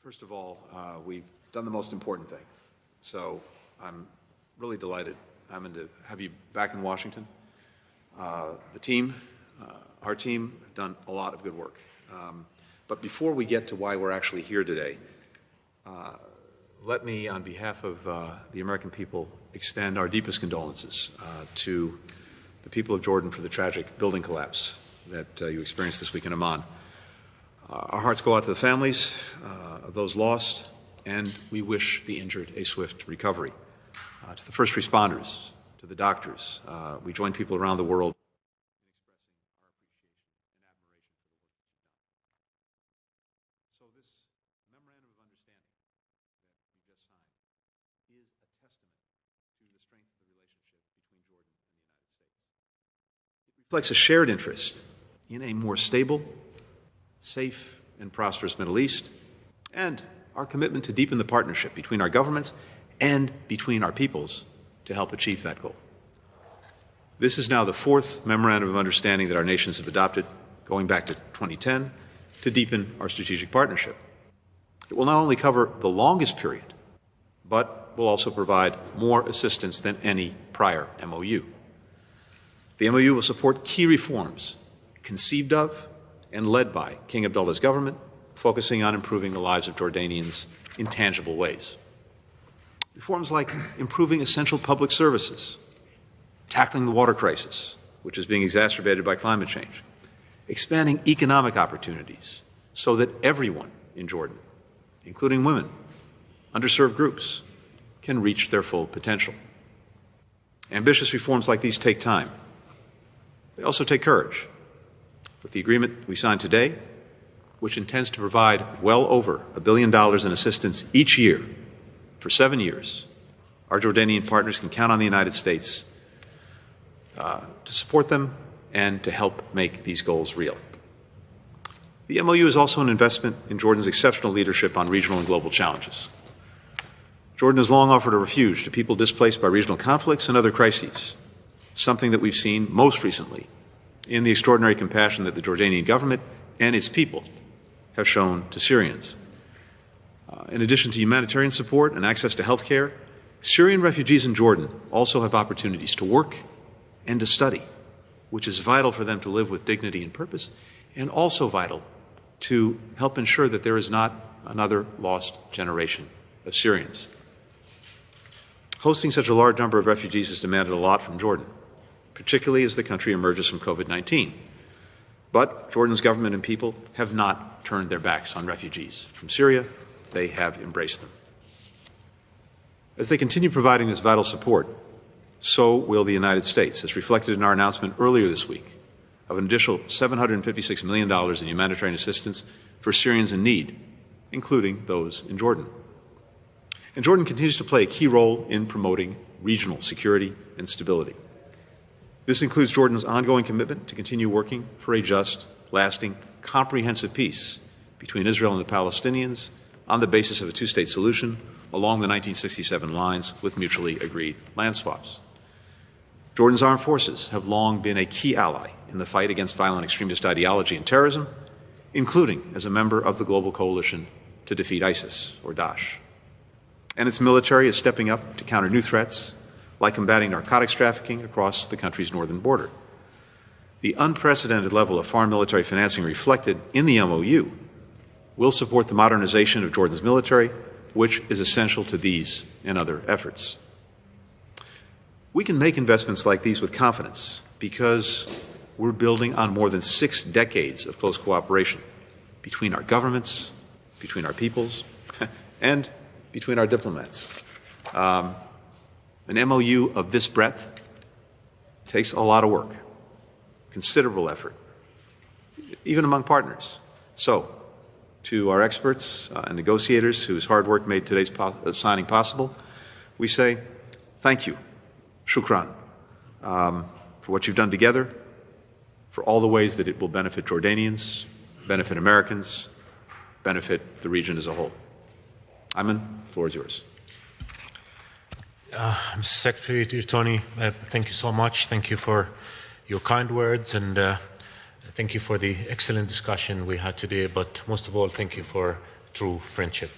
First of all, we've done the most important thing. So I'm really delighted, Amin, to have you back in Washington. The team, our team, have done a lot of good work. But before we get to why we're actually here today, let me, on behalf of the American people, extend our deepest condolences to the people of Jordan for the tragic building collapse that you experienced this week in Amman. Our hearts go out to the families of those lost, and we wish the injured a swift recovery. To the first responders, to the doctors, we join people around the world in expressing our appreciation and admiration for the work that you've done. So this memorandum of understanding that we just signed is a testament to the strength of the relationship between Jordan and the United States. It reflects a shared interest in a more stable, safe, and prosperous Middle East, and our commitment to deepen the partnership between our governments and between our peoples to help achieve that goal. This is now the fourth memorandum of understanding that our nations have adopted, going back to 2010, to deepen our strategic partnership. It will not only cover the longest period, but will also provide more assistance than any prior MOU. The MOU will support key reforms conceived of and led by King Abdullah's government, focusing on improving the lives of Jordanians in tangible ways. Reforms like improving essential public services, tackling the water crisis, which is being exacerbated by climate change, expanding economic opportunities so that everyone in Jordan, including women, underserved groups, can reach their full potential. Ambitious reforms like these take time. They also take courage. With the agreement we signed today, which intends to provide well over $1 billion in assistance each year for 7 years, our Jordanian partners can count on the United States to support them and to help make these goals real. The MOU is also an investment in Jordan's exceptional leadership on regional and global challenges. Jordan has long offered a refuge to people displaced by regional conflicts and other crises, something that we've seen most recently in the extraordinary compassion that the Jordanian government and its people have shown to Syrians. In addition to humanitarian support and access to health care, Syrian refugees in Jordan also have opportunities to work and to study, which is vital for them to live with dignity and purpose, and also vital to help ensure that there is not another lost generation of Syrians. Hosting such a large number of refugees has demanded a lot from Jordan, particularly as the country emerges from COVID-19. But Jordan's government and people have not turned their backs on refugees from Syria. They have embraced them. As they continue providing this vital support, so will the United States, as reflected in our announcement earlier this week of an additional $756 million in humanitarian assistance for Syrians in need, including those in Jordan. And Jordan continues to play a key role in promoting regional security and stability. This includes Jordan's ongoing commitment to continue working for a just, lasting, comprehensive peace between Israel and the Palestinians on the basis of a two-state solution along the 1967 lines with mutually agreed land swaps. Jordan's armed forces have long been a key ally in the fight against violent extremist ideology and terrorism, including as a member of the global coalition to defeat ISIS, or Daesh. And its military is stepping up to counter new threats, like combating narcotics trafficking across the country's northern border. The unprecedented level of foreign military financing reflected in the MOU will support the modernization of Jordan's military, which is essential to these and other efforts. We can make investments like these with confidence because we're building on more than 6 decades of close cooperation between our governments, between our peoples, and between our diplomats. An MOU of this breadth takes a lot of work, considerable effort, even among partners. So, to our experts and negotiators whose hard work made today's signing possible, we say thank you, shukran, for what you've done together, for all the ways that it will benefit Jordanians, benefit Americans, benefit the region as a whole. Ayman, the floor is yours. Mr. Secretary, dear Tony, thank you so much. Thank you for your kind words, and thank you for the excellent discussion we had today. But most of all, thank you for true friendship.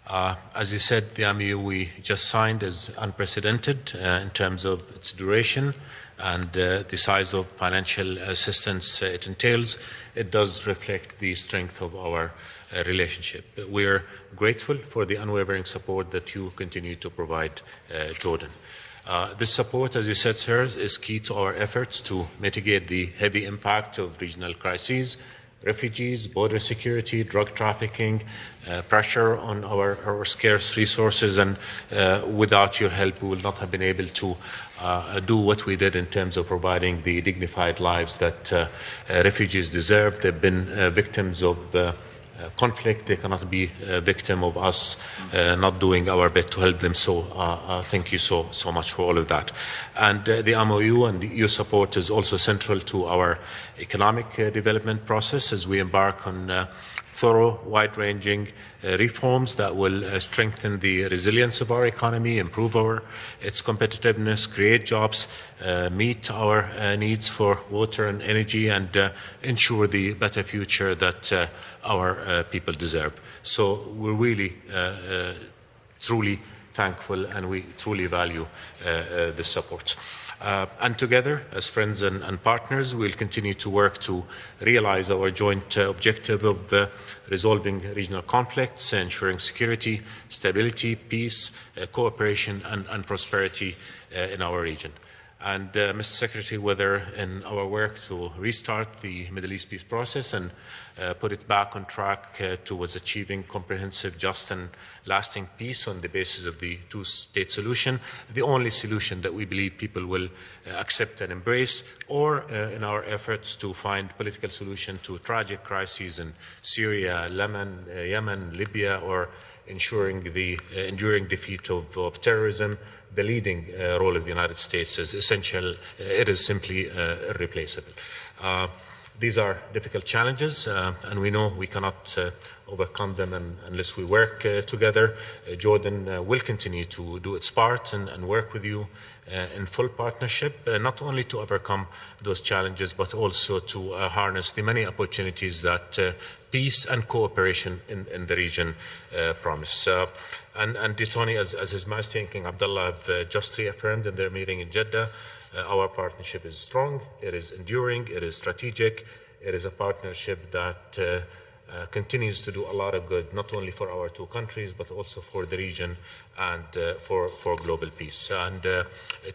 As you said, the MOU we just signed is unprecedented in terms of its duration and the size of financial assistance it entails. It does reflect the strength of our relationship. We're grateful for the unwavering support that you continue to provide Jordan. This support, as you said, sir, is key to our efforts to mitigate the heavy impact of regional crises, refugees, border security, drug trafficking, pressure on our scarce resources, and without your help we will not have been able to do what we did in terms of providing the dignified lives that refugees deserve. They've been victims of conflict. They cannot be a victim of us not doing our bit to help them. So thank you so much for all of that. And the MOU and your support is also central to our economic development process as we embark on thorough, wide-ranging reforms that will strengthen the resilience of our economy, improve its competitiveness, create jobs, meet our needs for water and energy, and ensure the better future that our people deserve. So we're really, truly thankful, and we truly value this support. And together, as friends and partners, we'll continue to work to realize our joint objective of resolving regional conflicts, ensuring security, stability, peace, cooperation, and prosperity in our region. And Mr. Secretary, whether in our work to restart the Middle East peace process and put it back on track towards achieving comprehensive, just and lasting peace on the basis of the two-state solution, the only solution that we believe people will accept and embrace, or in our efforts to find political solution to tragic crises in Syria, Yemen, Libya, or ensuring the enduring defeat of terrorism, the leading role of the United States is essential. It is simply irreplaceable. These are difficult challenges, and we know we cannot overcome them unless we work together. Jordan will continue to do its part and work with you in full partnership, not only to overcome those challenges, but also to harness the many opportunities that peace and cooperation in the region promise. And Tony, as His Majesty and King Abdullah have just reaffirmed in their meeting in Jeddah, our partnership is strong, it is enduring, it is strategic, it is a partnership that continues to do a lot of good, not only for our two countries, but also for the region and for global peace. And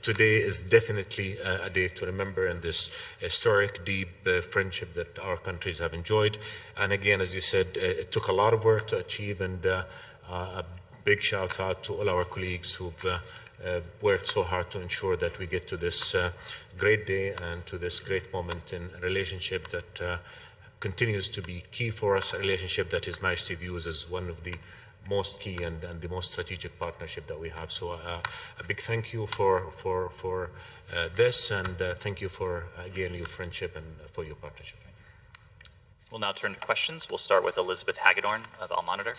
today is definitely a day to remember in this historic, deep friendship that our countries have enjoyed. And again, as you said, it took a lot of work to achieve, and a big shout out to all our colleagues who've worked so hard to ensure that we get to this great day and to this great moment in a relationship that continues to be key for us, a relationship that His Majesty views as one of the most key and the most strategic partnership that we have. So a big thank you for this, and thank you for, again, your friendship and for your partnership. We'll now turn to questions. We'll start with Elizabeth Hagedorn of Al Monitor.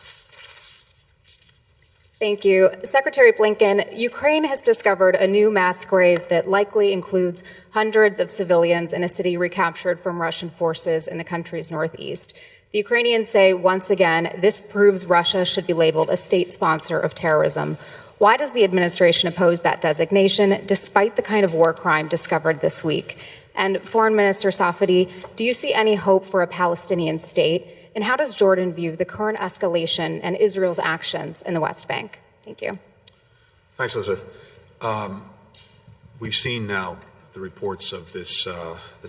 Thank you. Secretary Blinken, Ukraine has discovered a new mass grave that likely includes hundreds of civilians in a city recaptured from Russian forces in the country's northeast. The Ukrainians say, once again, this proves Russia should be labeled a state sponsor of terrorism. Why does the administration oppose that designation, despite the kind of war crime discovered this week? And Foreign Minister Safdie, do you see any hope for a Palestinian state? And how does Jordan view the current escalation and Israel's actions in the West Bank? Thank you. Thanks, Elizabeth. We've seen now the reports of this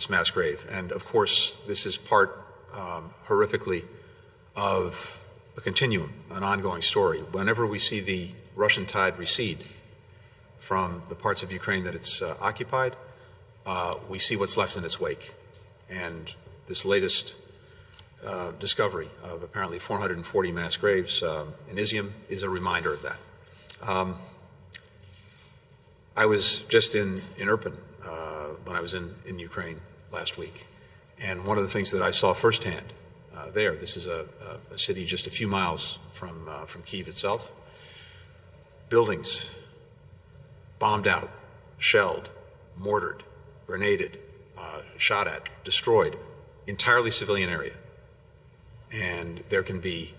mass grave, and of course, this is part, horrifically, of a continuum, an ongoing story. Whenever we see the Russian tide recede from the parts of Ukraine that it's occupied, we see what's left in its wake. And this latest discovery of apparently 440 mass graves in Izium is a reminder of that. I was just in Irpin when I was in Ukraine last week, and one of the things that I saw firsthand there, this is a city just a few miles from Kyiv itself, buildings bombed out, shelled, mortared, grenaded, shot at, destroyed, entirely civilian area. And there can be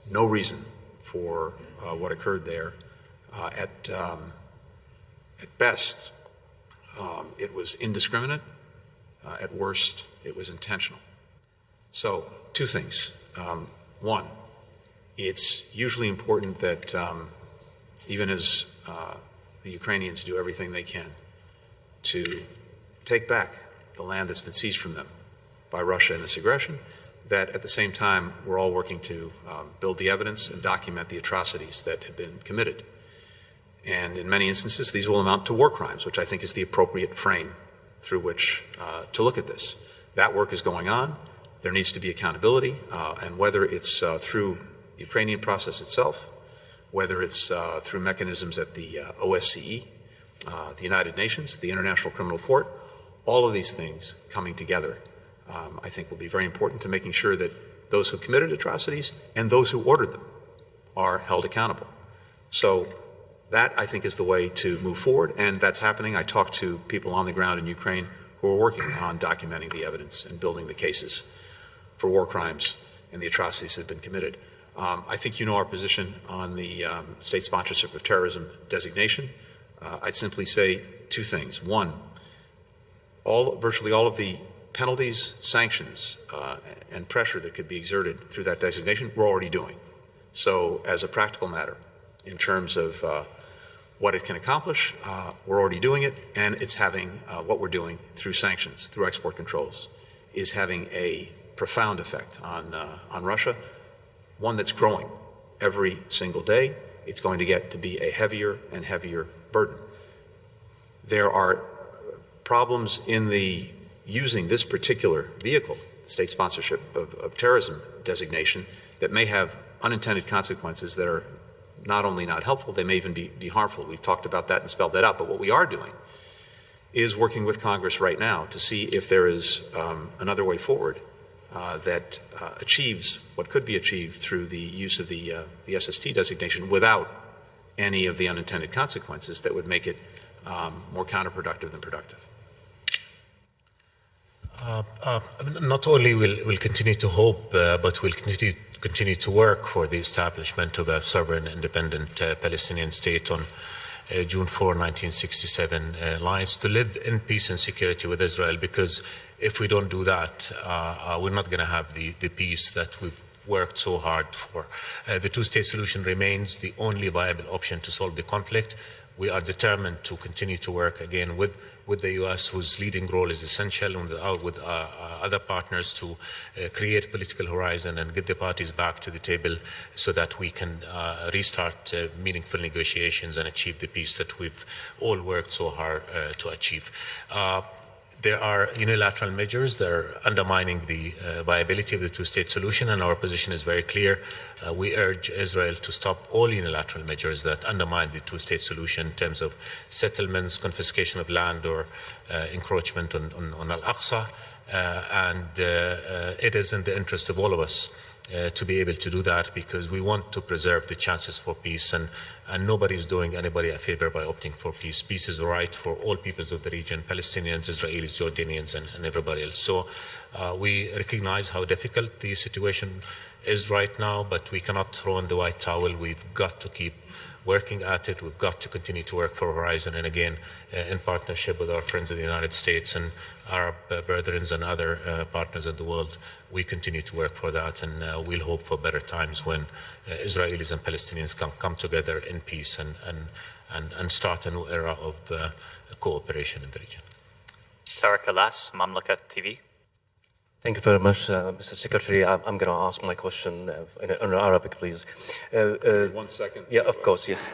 no reason for what occurred there. At best, it was indiscriminate. At worst, it was intentional. So, two things. One, it's usually important that even as the Ukrainians do everything they can to take back the land that's been seized from them by Russia in this aggression, that at the same time we're all working to build the evidence and document the atrocities that have been committed. And in many instances, these will amount to war crimes, which I think is the appropriate frame through which to look at this. That work is going on. There needs to be accountability, and whether it's through the Ukrainian process itself, whether it's through mechanisms at the OSCE, the United Nations, the International Criminal Court, all of these things coming together, I think will be very important to making sure that those who committed atrocities and those who ordered them are held accountable. So that, I think, is the way to move forward, and that's happening. I talked to people on the ground in Ukraine who are working on documenting the evidence and building the cases for war crimes and the atrocities that have been committed. I think you know our position on the state sponsorship of terrorism designation. I'd simply say two things. One, virtually all of the penalties, sanctions, and pressure that could be exerted through that designation, we're already doing. So as a practical matter, in terms of what it can accomplish, we're already doing it, and it's having what we're doing through sanctions, through export controls, is having a profound effect on Russia, one that's growing every single day. It's going to get to be a heavier and heavier burden. There are problems in using this particular vehicle, state sponsorship of terrorism designation, that may have unintended consequences that are not only not helpful, they may even be harmful. We've talked about that and spelled that out, but what we are doing is working with Congress right now to see if there is another way forward that achieves what could be achieved through the use of the SST designation without any of the unintended consequences that would make it more counterproductive than productive. Not only will continue to hope, but we'll continue to work for the establishment of a sovereign, independent Palestinian state on June 4, 1967 lines, to live in peace and security with Israel, because if we don't do that, we're not going to have the peace that we've worked so hard for. The two-state solution remains the only viable option to solve the conflict. We are determined to continue to work again with the U.S., whose leading role is essential, and with other partners to create political horizon and get the parties back to the table so that we can restart meaningful negotiations and achieve the peace that we've all worked so hard to achieve. There are unilateral measures that are undermining the viability of the two-state solution, and our position is very clear. We urge Israel to stop all unilateral measures that undermine the two-state solution in terms of settlements, confiscation of land, or encroachment on Al-Aqsa. And it is in the interest of all of us to be able to do that, because we want to preserve the chances for peace, and nobody's doing anybody a favor by opting for peace. Peace is a right for all peoples of the region, Palestinians, Israelis, Jordanians, and everybody else. So we recognize how difficult the situation is right now, but we cannot throw in the white towel. We've got to keep working at it. We've got to continue to work for Horizon, and again, in partnership with our friends in the United States and Arab brethren and other partners in the world, we continue to work for that, and we'll hope for better times when Israelis and Palestinians can come together in peace and start a new era of cooperation in the region. Tarek Alas, Mamlaka TV. Thank you very much, Mr. Secretary. I'm going to ask my question in Arabic, please. 1 second. Yeah, of course, yes.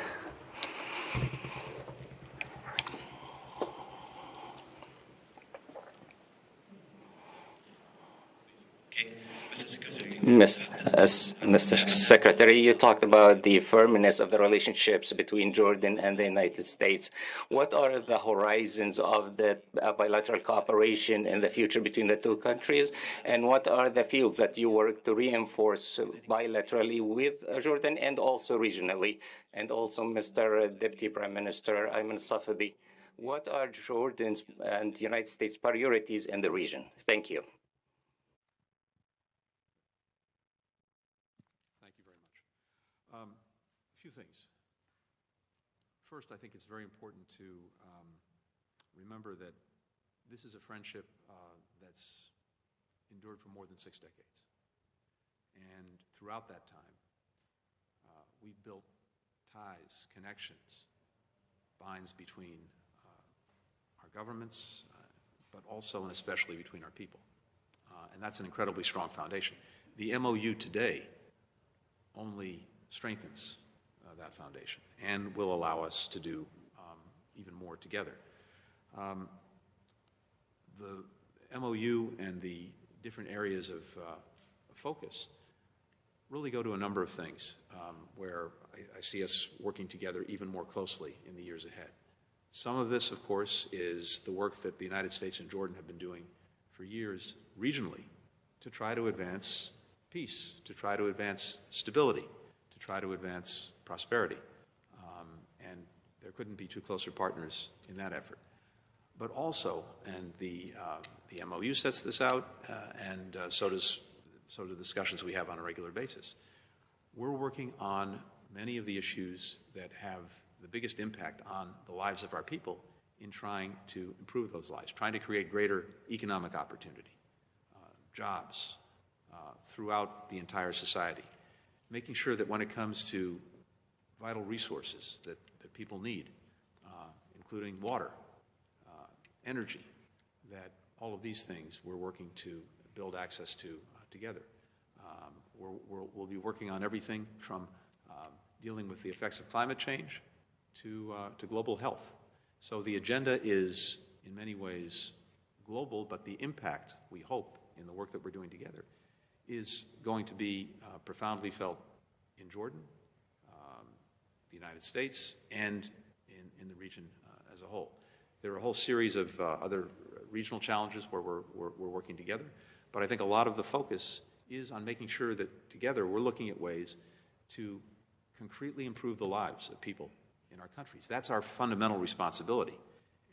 Mr. Secretary, you talked about the firmness of the relationships between Jordan and the United States. What are the horizons of the bilateral cooperation in the future between the two countries? And what are the fields that you work to reinforce bilaterally with Jordan and also regionally? And also, Mr. Deputy Prime Minister Ayman Safadi, what are Jordan's and United States priorities in the region? Thank you. Thank you very much. A few things. First, I think it's very important to remember that this is a friendship that's endured for more than 6 decades. And throughout that time, we've built ties, connections, binds between our governments, but also and especially between our people. And that's an incredibly strong foundation. The MOU today only strengthens that foundation and will allow us to do even more together. The MOU and the different areas of focus really go to a number of things where I see us working together even more closely in the years ahead. Some of this, of course, is the work that the United States and Jordan have been doing for years regionally to try to advance peace, to try to advance stability, to try to advance prosperity. And there couldn't be two closer partners in that effort. But also, and the MOU sets this out, and so do the discussions we have on a regular basis, we're working on many of the issues that have the biggest impact on the lives of our people in trying to improve those lives, trying to create greater economic opportunity, jobs throughout the entire society, making sure that when it comes to vital resources that people need, including water, energy, that all of these things we're working to build access to together. We'll be working on everything from dealing with the effects of climate change to global health. So the agenda is, in many ways, global, but the impact, we hope, in the work that we're doing together is going to be profoundly felt in Jordan, the United States, and in the region as a whole. There are a whole series of other regional challenges where we're working together, but I think a lot of the focus is on making sure that together we're looking at ways to concretely improve the lives of people in our countries. That's our fundamental responsibility,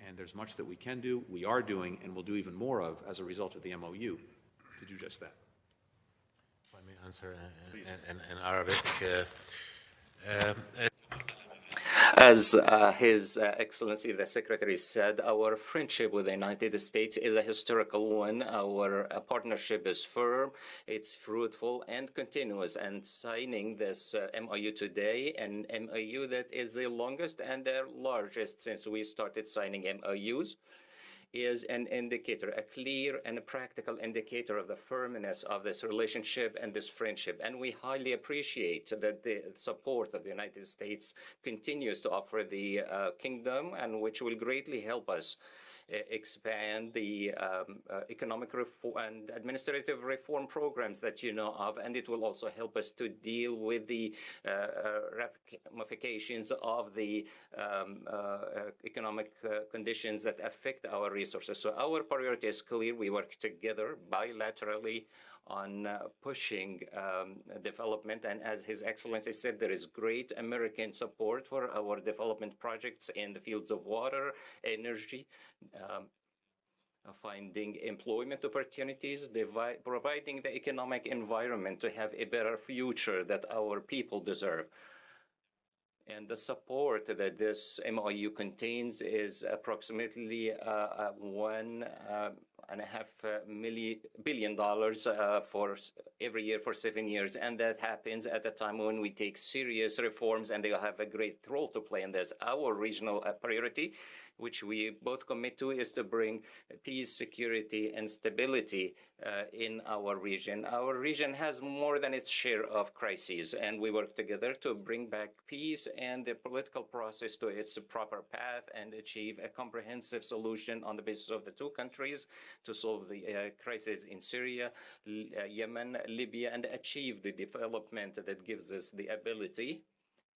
and there's much that we can do, we are doing, and will do even more of as a result of the MOU to do just that. If I may answer in Arabic. As His Excellency the Secretary said, our friendship with the United States is a historical one. Our partnership is firm, it's fruitful and continuous. And signing this MOU today, an MOU that is the longest and the largest since we started signing MOUs, is an indicator, a clear and a practical indicator of the firmness of this relationship and this friendship. And we highly appreciate that the support that the United States continues to offer the kingdom, and which will greatly help us expand the economic reform and administrative reform programs that you know of, and it will also help us to deal with the ramifications of the economic conditions that affect our resources. So our priority is clear. We work together bilaterally on pushing development, and as His Excellency said, there is great American support for our development projects in the fields of water, energy, finding employment opportunities, providing the economic environment to have a better future that our people deserve. And the support that this MOU contains is approximately $1.5 billion for every year for 7 years. And that happens at a time when we take serious reforms, and they have a great role to play in this. Our regional priority, which we both commit to, is to bring peace, security, and stability in our region. Our region has more than its share of crises, and we work together to bring back peace and the political process to its proper path and achieve a comprehensive solution on the basis of the two countries to solve the crisis in Syria, Yemen, Libya, and achieve the development that gives us the ability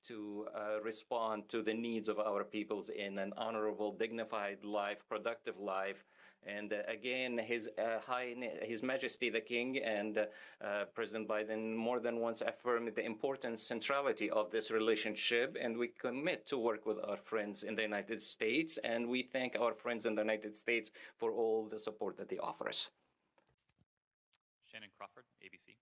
to respond to the needs of our peoples in an honorable, dignified life, productive life. And again, His Majesty the King and President Biden more than once affirmed the important centrality of this relationship, and we commit to work with our friends in the United States, and we thank our friends in the United States for all the support that they offer us. Shannon Crawford, ABC.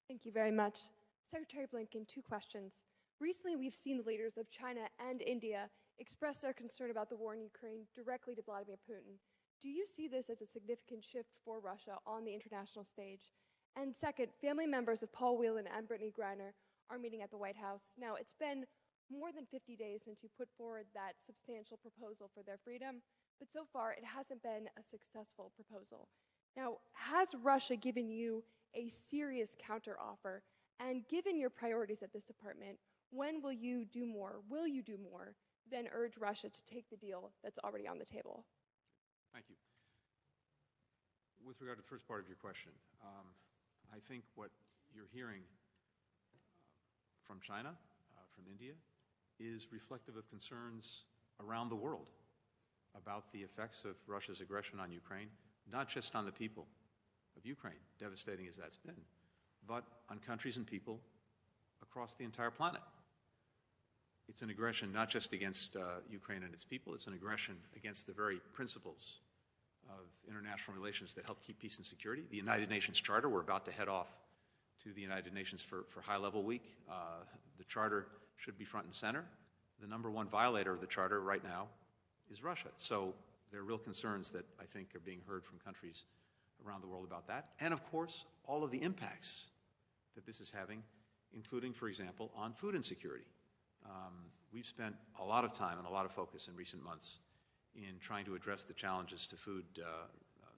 Thank you very much. Secretary Blinken, 2 questions. Recently, we've seen the leaders of China and India express their concern about the war in Ukraine directly to Vladimir Putin. Do you see this as a significant shift for Russia on the international stage? And second, family members of Paul Whelan and Brittany Griner are meeting at the White House. Now, it's been more than 50 days since you put forward that substantial proposal for their freedom, but so far it hasn't been a successful proposal. Now, has Russia given you a serious counteroffer? And given your priorities at this department, when will you do more? Will you do more than urge Russia to take the deal that's already on the table? Thank you. With regard to the first part of your question, I think what you're hearing from China, from India, is reflective of concerns around the world about the effects of Russia's aggression on Ukraine, not just on the people of Ukraine, devastating as that's been, but on countries and people across the entire planet. It's an aggression not just against Ukraine and its people, it's an aggression against the very principles of international relations that help keep peace and security. The United Nations Charter, we're about to head off to the United Nations for high-level week. The Charter should be front and center. The #1 violator of the Charter right now is Russia. So there are real concerns that I think are being heard from countries around the world about that. And of course, all of the impacts that this is having, including, for example, on food insecurity. We've spent a lot of time and a lot of focus in recent months in trying to address the challenges to food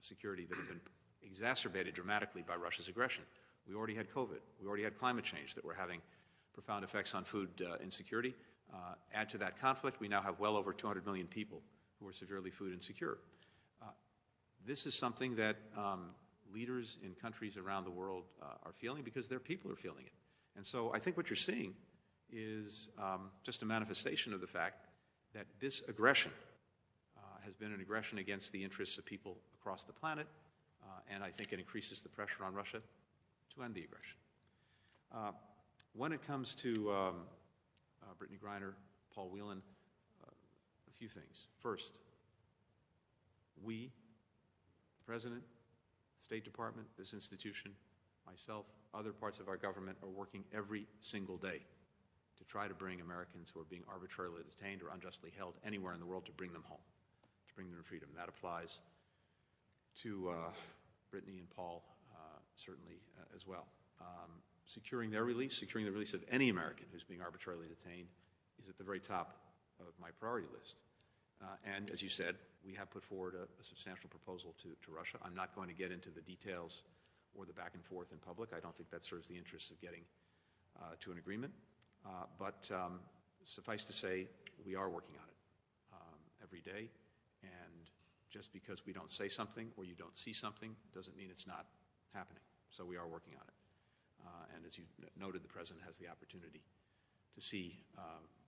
security that have been exacerbated dramatically by Russia's aggression. We already had COVID. We already had climate change that were having profound effects on food insecurity. Add to that conflict, we now have well over 200 million people who are severely food insecure. This is something that leaders in countries around the world are feeling because their people are feeling it. And so I think what you're seeing is just a manifestation of the fact that this aggression has been an aggression against the interests of people across the planet, and I think it increases the pressure on Russia to end the aggression. When it comes to Brittany Griner, Paul Whelan, a few things. First, we, the President, the State Department, this institution, myself, other parts of our government are working every single day to try to bring Americans who are being arbitrarily detained or unjustly held anywhere in the world to bring them home, to bring them to freedom. That applies to Brittany and Paul certainly as well. Securing their release, securing the release of any American who's being arbitrarily detained is at the very top of my priority list. And as you said, we have put forward a substantial proposal to Russia. I'm not going to get into the details or the back and forth in public. I don't think that serves the interests of getting to an agreement. But suffice to say, we are working on it every day. And just because we don't say something or you don't see something doesn't mean it's not happening. So we are working on it. And as you noted, the President has the opportunity to see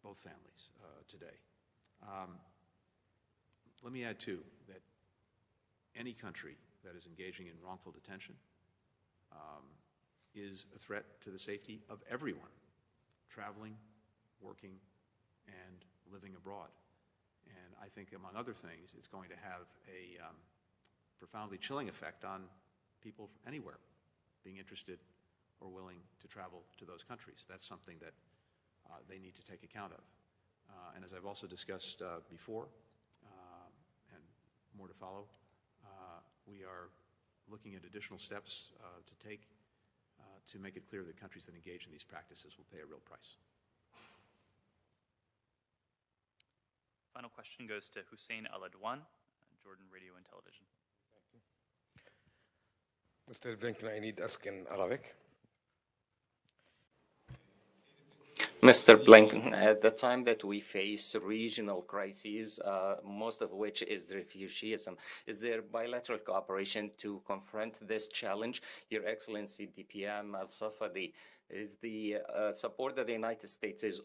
both families today. Let me add, too, that any country that is engaging in wrongful detention is a threat to the safety of everyone traveling, working, and living abroad. And I think, among other things, it's going to have a profoundly chilling effect on people anywhere being interested or willing to travel to those countries. That's something that they need to take account of. And as I've also discussed before, and more to follow, we are looking at additional steps to take to make it clear that countries that engage in these practices will pay a real price. Final question goes to Hussein Al-Adwan, Jordan Radio and Television. Mr. Blinken, I need to ask in Arabic. Mr. Blinken, at the time that we face regional crises, most of which is refugeeism, is there bilateral cooperation to confront this challenge? Your Excellency, DPM Al-صفدي, is the support that the United States is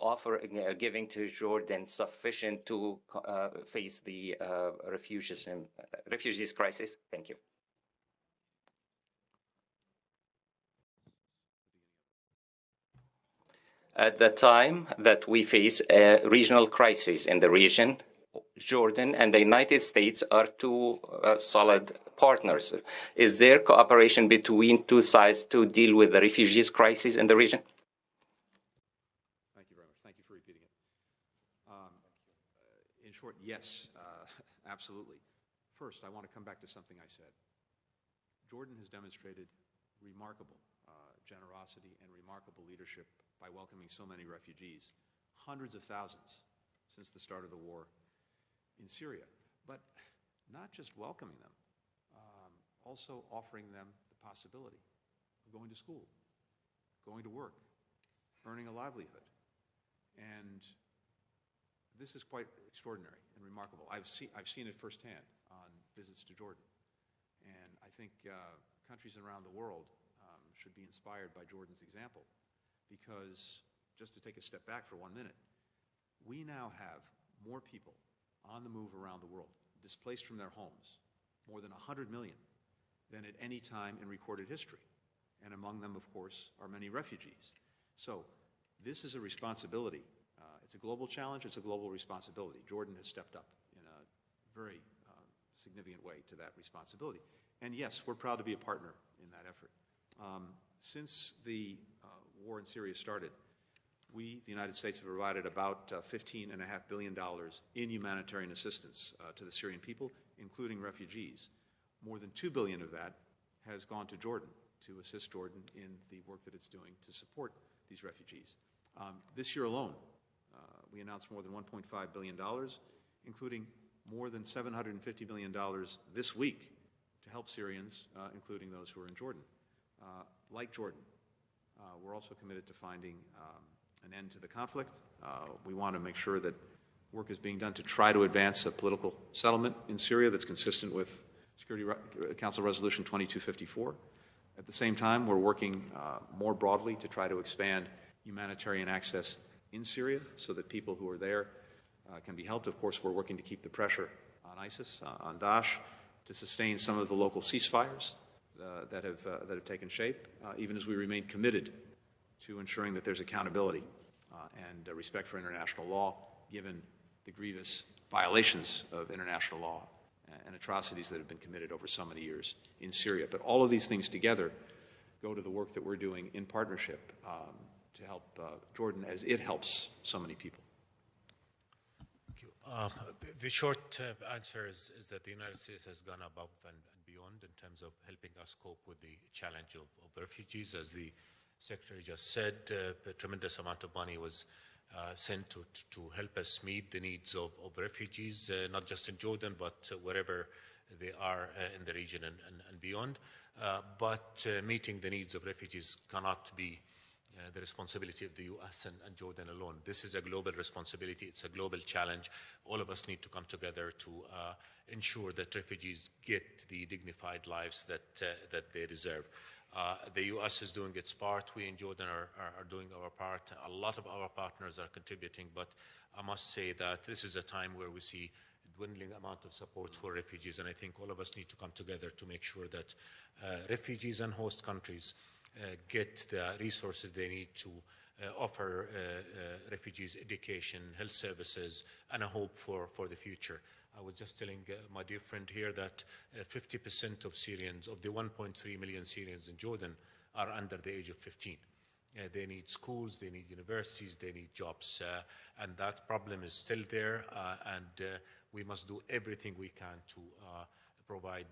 giving to Jordan sufficient to face the refugees crisis? Thank you. At the time that we face a regional crisis in the region, Jordan and the United States are two solid partners. Is there cooperation between two sides to deal with the refugees crisis in the region? short, yes, absolutely. First, I want to come back to something I said. Jordan has demonstrated remarkable generosity and remarkable leadership by welcoming so many refugees, hundreds of thousands since the start of the war in Syria. But not just welcoming them, also offering them the possibility of going to school, going to work, earning a livelihood. And this is quite extraordinary and remarkable. I've seen it firsthand on visits to Jordan. And I think countries around the world should be inspired by Jordan's example, because, just to take a step back for 1 minute, we now have more people on the move around the world, displaced from their homes, more than 100 million, than at any time in recorded history. And among them, of course, are many refugees. So this is a responsibility. It's a global challenge, it's a global responsibility. Jordan has stepped up in a very significant way to that responsibility. And yes, we're proud to be a partner in that effort. Since the war in Syria started, we, the United States, have provided about $15.5 billion in humanitarian assistance to the Syrian people, including refugees. More than $2 billion of that has gone to Jordan to assist Jordan in the work that it's doing to support these refugees. This year alone, we announced more than $1.5 billion, including more than $750 million this week to help Syrians, including those who are in Jordan. Like Jordan, we're also committed to finding an end to the conflict. We want to make sure that work is being done to try to advance a political settlement in Syria that's consistent with Security Council Resolution 2254. At the same time, we're working more broadly to try to expand humanitarian access in Syria so that people who are there can be helped. Of course, we're working to keep the pressure on ISIS, on Daesh, to sustain some of the local ceasefires that have taken shape, even as we remain committed to ensuring that there's accountability and respect for international law, given the grievous violations of international law and atrocities that have been committed over so many years in Syria. But all of these things together go to the work that we're doing in partnership to help Jordan as it helps so many people. Thank you. The short answer is that the United States has gone above and beyond in terms of helping us cope with the challenge of refugees. As the Secretary just said, a tremendous amount of money was sent to help us meet the needs of refugees, not just in Jordan, but wherever they are in the region and beyond. But meeting the needs of refugees cannot be the responsibility of the U.S. and Jordan alone. This is a global responsibility. It's a global challenge. All of us need to come together to ensure that refugees get the dignified lives that they deserve. The U.S. is doing its part. We in Jordan are doing our part. A lot of our partners are contributing, but I must say that this is a time where we see a dwindling amount of support for refugees, and I think all of us need to come together to make sure that refugees and host countries get the resources they need to offer refugees education, health services, and a hope for the future. I was just telling my dear friend here that 50% of Syrians, of the 1.3 million Syrians in Jordan, are under the age of 15. They need schools, they need universities, they need jobs, and that problem is still there, and we must do everything we can to provide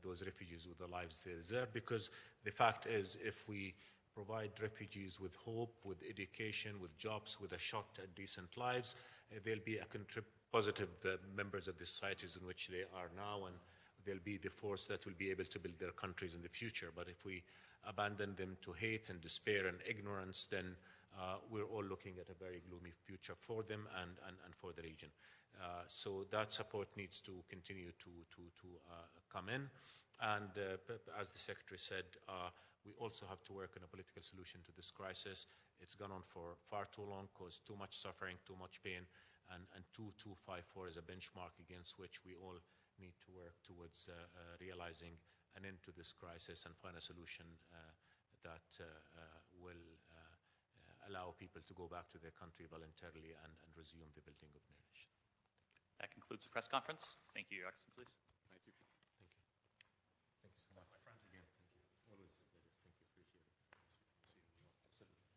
those refugees with the lives they deserve, because the fact is, if we provide refugees with hope, with education, with jobs, with a shot at decent lives, they'll be positive members of the societies in which they are now, and they'll be the force that will be able to build their countries in the future. But if we abandon them to hate and despair and ignorance, then we're all looking at a very gloomy future for them and for the region. So that support needs to continue to come in. And as the Secretary said, we also have to work on a political solution to this crisis. It's gone on for far too long, caused too much suffering, too much pain, and 2254 is a benchmark against which we all need to work towards realizing an end to this crisis and find a solution that will allow people to go back to their country voluntarily and resume the building of their nation. That concludes the press conference. Thank you, Your Excellencies.